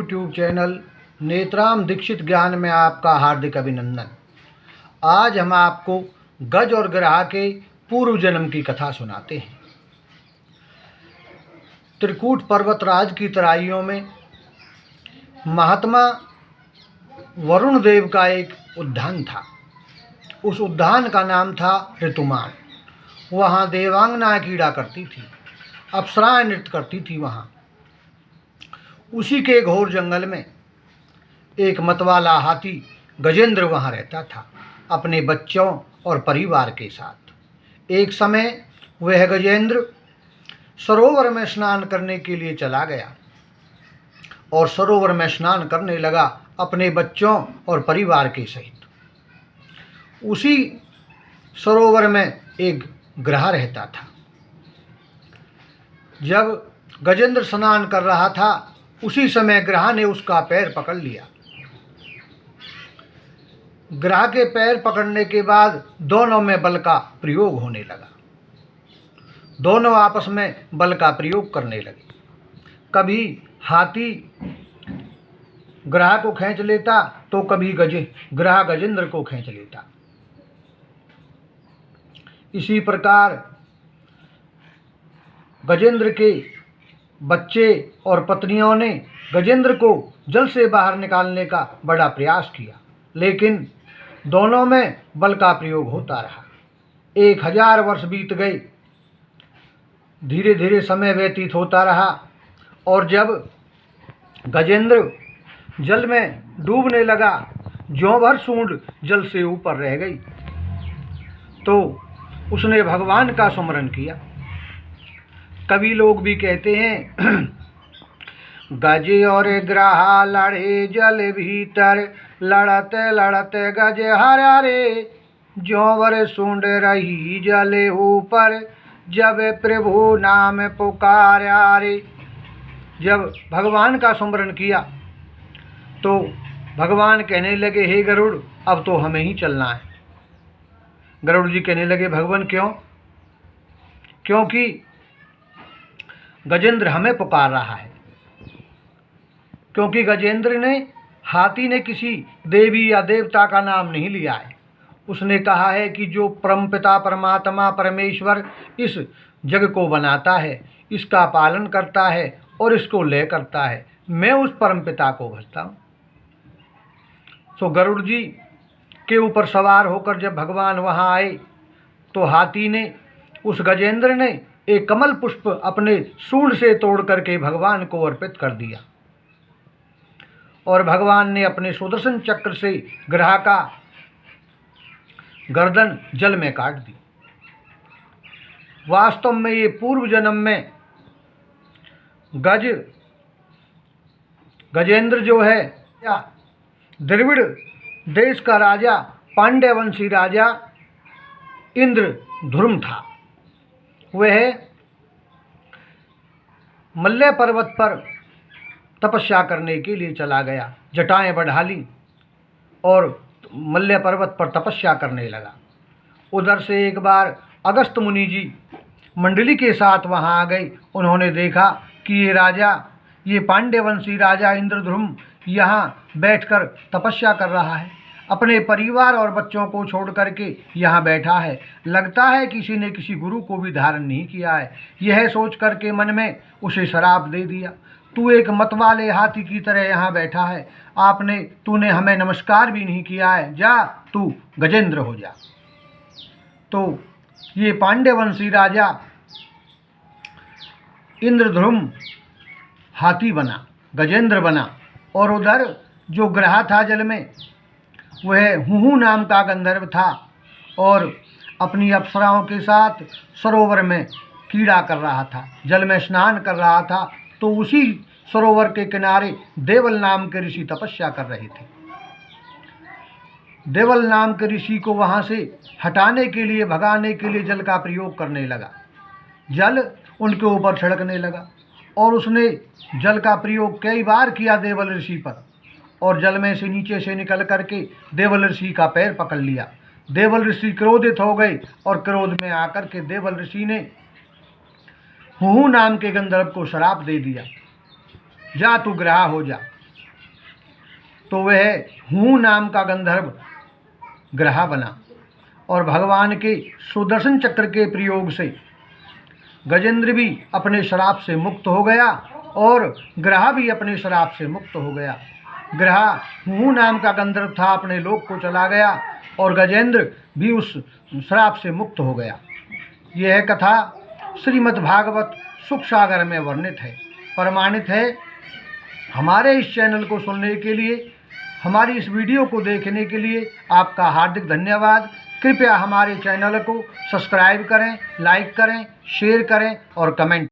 YouTube channel Netram Dixit ज्ञान में आपका हार्दिक अभिनंदन। आज हम आपको गज और ग्राह के पूर्व जन्म की कथा सुनाते हैं। त्रिकूट पर्वतराज की तराइयों में महात्मा वरुण देव का एक उद्यान था। उस उद्यान का नाम था ऋतुमान। वहाँ देवांगनाएं क्रीड़ा करती थी, अप्सराएं नृत्य करती थी। वहाँ उसी के घोर जंगल में एक मतवाला हाथी गजेंद्र वहाँ रहता था, अपने बच्चों और परिवार के साथ। एक समय वह गजेंद्र सरोवर में स्नान करने के लिए चला गया और सरोवर में स्नान करने लगा अपने बच्चों और परिवार के सहित। उसी सरोवर में एक ग्राह रहता था। जब गजेंद्र स्नान कर रहा था, उसी समय ग्राह ने उसका पैर पकड़ लिया। ग्राह के पैर पकड़ने के बाद दोनों में बल का प्रयोग होने लगा। दोनों आपस में बल का प्रयोग करने लगे। कभी हाथी ग्राह को खींच लेता तो कभी ग्राह गजेंद्र को खींच लेता। इसी प्रकार गजेंद्र के बच्चे और पत्नियों ने गजेंद्र को जल से बाहर निकालने का बड़ा प्रयास किया, लेकिन दोनों में बल का प्रयोग होता रहा। 1000 वर्ष बीत गए। धीरे धीरे समय व्यतीत होता रहा और जब गजेंद्र जल में डूबने लगा, ज्यों भर सूंड जल से ऊपर रह गई, तो उसने भगवान का स्मरण किया। कवि लोग भी कहते हैं, गजे और ग्राह लड़े जल भीतर, लड़ते लड़ते गज हरा रे, ज्यों भर सूंड रही जले ऊपर, जब प्रभु नाम पुकारा रे। जब भगवान का स्मरण किया तो भगवान कहने लगे, हे गरुड़, अब तो हमें ही चलना है। गरुड़ जी कहने लगे, भगवान क्यों? क्योंकि गजेंद्र हमें पुकार रहा है। क्योंकि गजेंद्र ने, हाथी ने किसी देवी या देवता का नाम नहीं लिया है। उसने कहा है कि जो परमपिता परमात्मा परमेश्वर इस जग को बनाता है, इसका पालन करता है और इसको लय करता है, मैं उस परमपिता को भजता हूँ। तो गरुड़ जी के ऊपर सवार होकर जब भगवान वहाँ आए तो हाथी ने, उस गजेंद्र ने एक कमल पुष्प अपने सूंड से तोड़ करके भगवान को अर्पित कर दिया और भगवान ने अपने सुदर्शन चक्र से ग्राह का गर्दन जल में काट दी। वास्तव में ये पूर्व जन्म में गजेंद्र जो है, द्रविड़ देश का राजा, पांड्य वंशी राजा इंद्रद्रुम था। वह मल्य पर्वत पर तपस्या करने के लिए चला गया। जटाएं बढ़ा ली और मल्य पर्वत पर तपस्या करने लगा। उधर से एक बार अगस्त मुनि जी मंडली के साथ वहाँ आ गए। उन्होंने देखा कि ये पांड्यवंशी राजा इंद्रद्रुम यहाँ बैठकर तपस्या कर रहा है, अपने परिवार और बच्चों को छोड़ करके यहाँ बैठा है। लगता है किसी ने किसी गुरु को भी धारण नहीं किया है। यह सोच करके मन में उसे श्राप दे दिया, तू एक मतवाले हाथी की तरह यहाँ बैठा है, तूने हमें नमस्कार भी नहीं किया है, जा तू गजेंद्र हो जा। तो ये पांड्यवंशी राजा इंद्रद्रुम हाथी बना, गजेंद्र बना। और उधर जो ग्राह था जल में, वह हुहू नाम का गंधर्व था और अपनी अप्सराओं के साथ सरोवर में क्रीड़ा कर रहा था, जल में स्नान कर रहा था। तो उसी सरोवर के किनारे देवल नाम के ऋषि तपस्या कर रहे थे। देवल नाम के ऋषि को वहाँ से हटाने के लिए, भगाने के लिए जल का प्रयोग करने लगा। जल उनके ऊपर छिड़कने लगा और उसने जल का प्रयोग कई बार किया देवल ऋषि पर, और जल में से नीचे से निकल करके देवल ऋषि का पैर पकड़ लिया। देवल ऋषि क्रोधित हो गए और क्रोध में आकर के देवल ऋषि ने हुहू नाम के गंधर्व को श्राप दे दिया, जा तू ग्राह हो जा। तो वह हूँ नाम का गंधर्व ग्रहा बना और भगवान के सुदर्शन चक्र के प्रयोग से गजेंद्र भी अपने श्राप से मुक्त हो गया और ग्रहा भी अपने श्राप से मुक्त हो गया। ग्रहा हूँ नाम का गंधर्व था, अपने लोक को चला गया और गजेंद्र भी उस श्राप से मुक्त हो गया। यह कथा श्रीमद् भागवत सुख सागर में वर्णित है, प्रमाणित है। हमारे इस चैनल को सुनने के लिए, हमारी इस वीडियो को देखने के लिए आपका हार्दिक धन्यवाद। कृपया हमारे चैनल को सब्सक्राइब करें, लाइक करें, शेयर करें और कमेंट